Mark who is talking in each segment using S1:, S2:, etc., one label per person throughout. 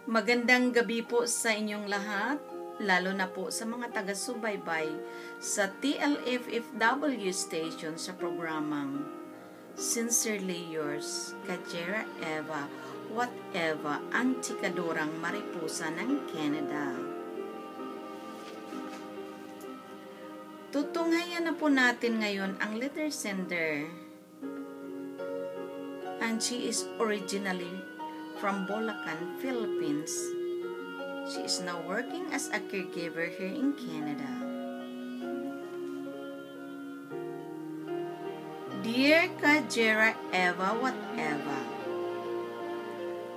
S1: Magandang gabi po sa inyong lahat, lalo na po sa mga taga-subaybay sa TLFFW station sa programang Sincerely Yours, Kajera Eva, whatever ang tikadorang mariposa ng Canada. Tutunghayan na po natin ngayon ang letter sender, and she is originally from Bulacan, Philippines. She is now working as a caregiver here in Canada. Dear Kajera Eva, whatever,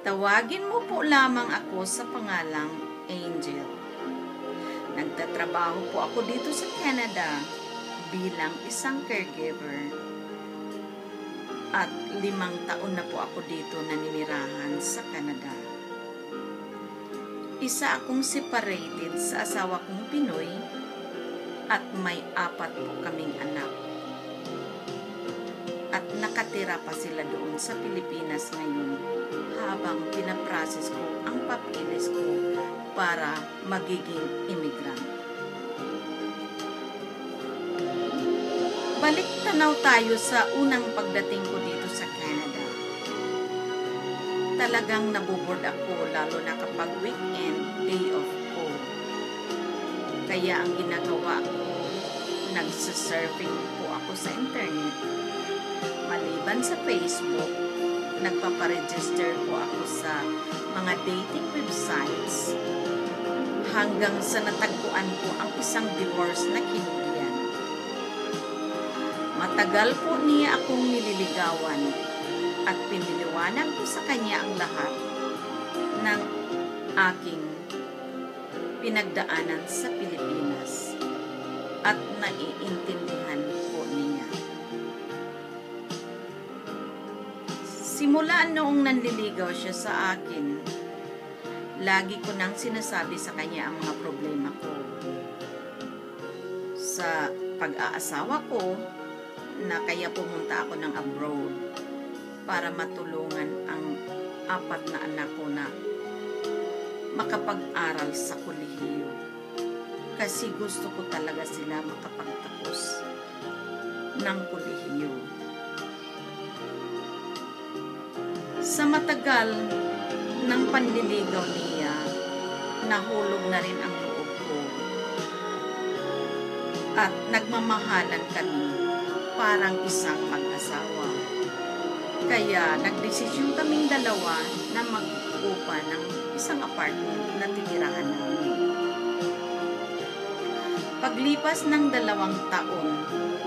S1: tawagin mo po lamang ako sa pangalang Angel. Nagtatrabaho po ako dito sa Canada bilang isang caregiver. At 5 taon na po ako dito naninirahan sa Canada. Isa akong separated sa asawa kong Pinoy at may 4 po kaming anak. At nakatira pa sila doon sa Pilipinas ngayon habang pinaprocess ko ang papeles ko para magiging immigrant. Balik tanaw tayo sa unang pagdating ko dito sa Canada. Talagang naboboard ako lalo na kapag weekend, day off ko. Kaya ang ginagawa ko, nagsasurfing po ako sa internet. Maliban sa Facebook, nagpaparegister po ako sa mga dating websites hanggang sa natagpuan ko ang isang divorce na Canadian. Matagal po niya akong nililigawan at piniliwanag ko sa kanya ang lahat ng aking pinagdaanan sa Pilipinas at naiintindihan po niya. Simula noong nanliligaw siya sa akin, lagi ko nang sinasabi sa kanya ang mga problema ko. Sa pag-aasawa ko, na kaya pumunta ako ng abroad para matulungan ang 4 na anak ko na makapag-aral sa kolehiyo. Kasi gusto ko talaga sila makapagtapos ng kolehiyo. Sa matagal ng panliligaw niya, nahulog na rin ang loob ko. At nagmamahalan kami parang isang mag-asawa. Kaya nagdesisyon kaming dalawa na mag-upa ng isang apartment na titirahan namin. Paglipas ng 2 taon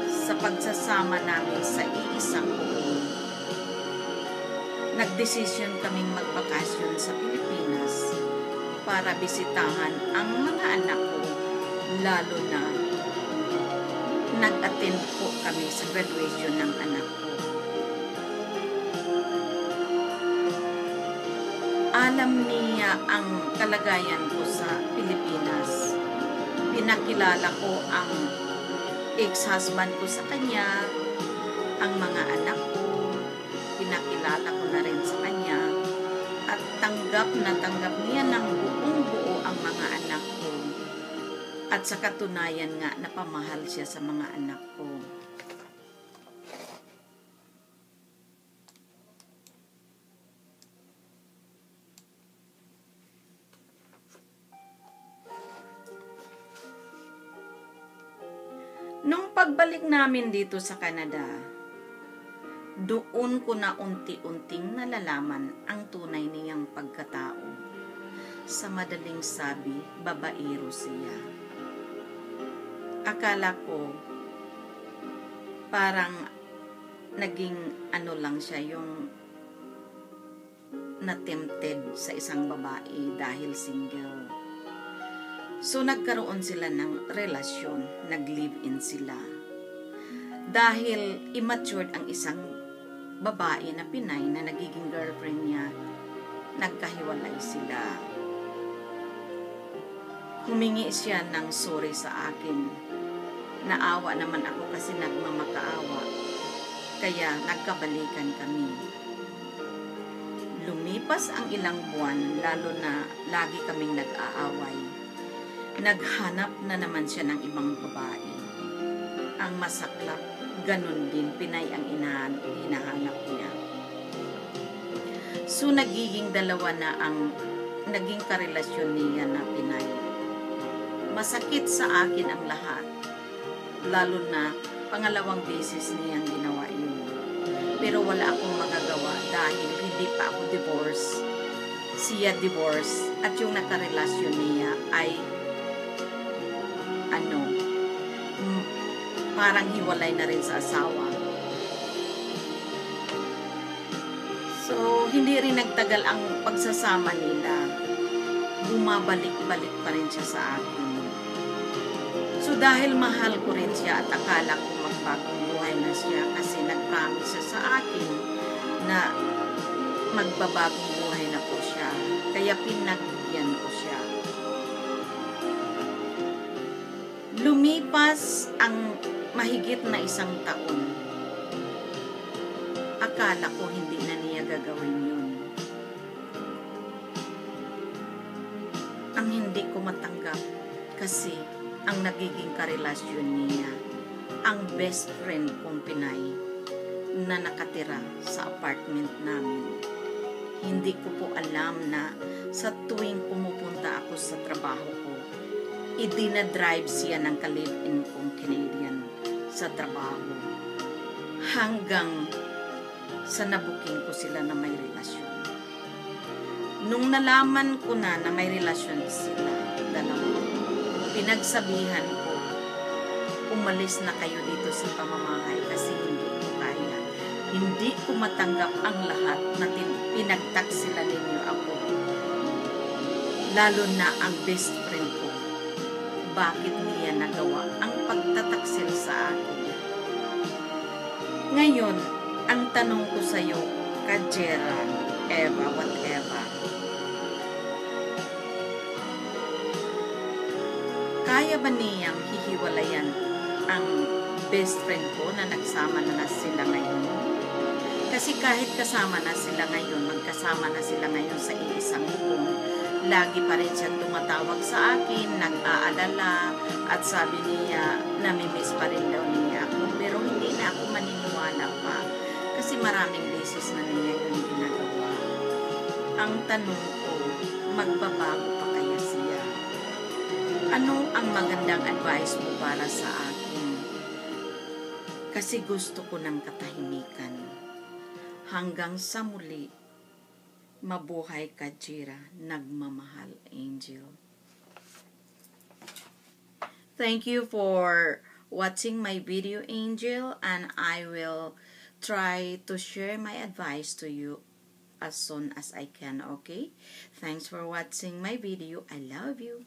S1: sa pagsasama namin sa iisang buong, nagdesisyon kaming magbakasyon sa Pilipinas para bisitahan ang mga anak ko, lalo na nag-attend po kami sa graduation ng anak ko. Alam niya ang kalagayan ko sa Pilipinas. Pinakilala ko ang ex-husband ko sa kanya, ang mga anak ko, pinakilala ko na rin sa kanya, at tanggap niya ng buong-buo ang mga anak ko. At sa katunayan nga, napamahal siya sa mga anak ko. Nung pagbalik namin dito sa Canada, doon ko na unti-unting nalalaman ang tunay niyang pagkatao. Sa madaling sabi, babaero siya. Akala ko parang naging lang siya, yung na-tempted sa isang babae dahil single. So nagkaroon sila ng relasyon, nag-live-in sila. Dahil immature ang isang babae na Pinay na nagiging girlfriend niya, nagkahiwalay sila. Humingi siya ng sorry sa akin. Naawa naman ako kasi nagmamakaawa. Kaya nagkabalikan kami. Lumipas ang ilang buwan, lalo na lagi kaming nag-aaway. Naghanap na naman siya ng ibang babae. Ang masaklap, ganun din, Pinay ang hinahanap niya. So, nagiging dalawa na ang naging karelasyon niya na Pinay. Masakit sa akin ang lahat, lalo na pangalawang beses niyang ginawa yun. Pero wala akong magagawa dahil hindi pa ako divorce. Siya divorce at yung nakarelasyon niya ay parang hiwalay na rin sa asawa. So, hindi rin nagtagal ang pagsasama nila. Bumabalik-balik pa rin siya sa akin. So, dahil mahal ko rin siya at akala ko magbagong buhay na siya kasi nag-promise siya sa akin na magbabagong buhay na po siya. Kaya pinagbigyan ko siya. Lumipas ang mahigit na 1 taon. Akala ko hindi na niya gagawin yun. Ang hindi ko matanggap kasi ang nagiging karelasyon niya, ang best friend kong Pinay na nakatira sa apartment namin. Hindi ko po alam na sa tuwing pumupunta ako sa trabaho ko, idinadrive siya ng ka-live-in kong Canadian sa trabaho. Hanggang sa nabuking ko sila na may relasyon. Nung nalaman ko na may relasyon sila, dalawa, pinagsabihan ko, umalis na kayo dito sa pamamahay kasi hindi ko kaya. Hindi ko matanggap ang lahat na pinagtaksila ninyo ako. Lalo na ang best friend ko. Bakit niya nagawa ang pagtataksil sa akin? Ngayon, ang tanong ko sa iyo, Kajera, Eva, whatever, kaya ba niyang hihiwalayan ang best friend ko na nagsama na sila ngayon? Kasi kahit kasama na sila ngayon, magkasama na sila ngayon sa iisang room, lagi pa rin siyang tumatawag sa akin, nag-aalala, at sabi niya, namimiss pa rin daw niya ako. Pero hindi na ako maniniwala pa kasi maraming beses na niya yung ginagawa. Ang tanong ko, magbabago pa kaya siya? Ano ang magandang advice mo para sa akin? Kasi gusto ko ng katahimikan. Hanggang sa muli, mabuhay ka, Jira, nagmamahal, Angel. Thank you for watching my video, Angel, and I will try to share my advice to you as soon as I can, okay? Thanks for watching my video. I love you.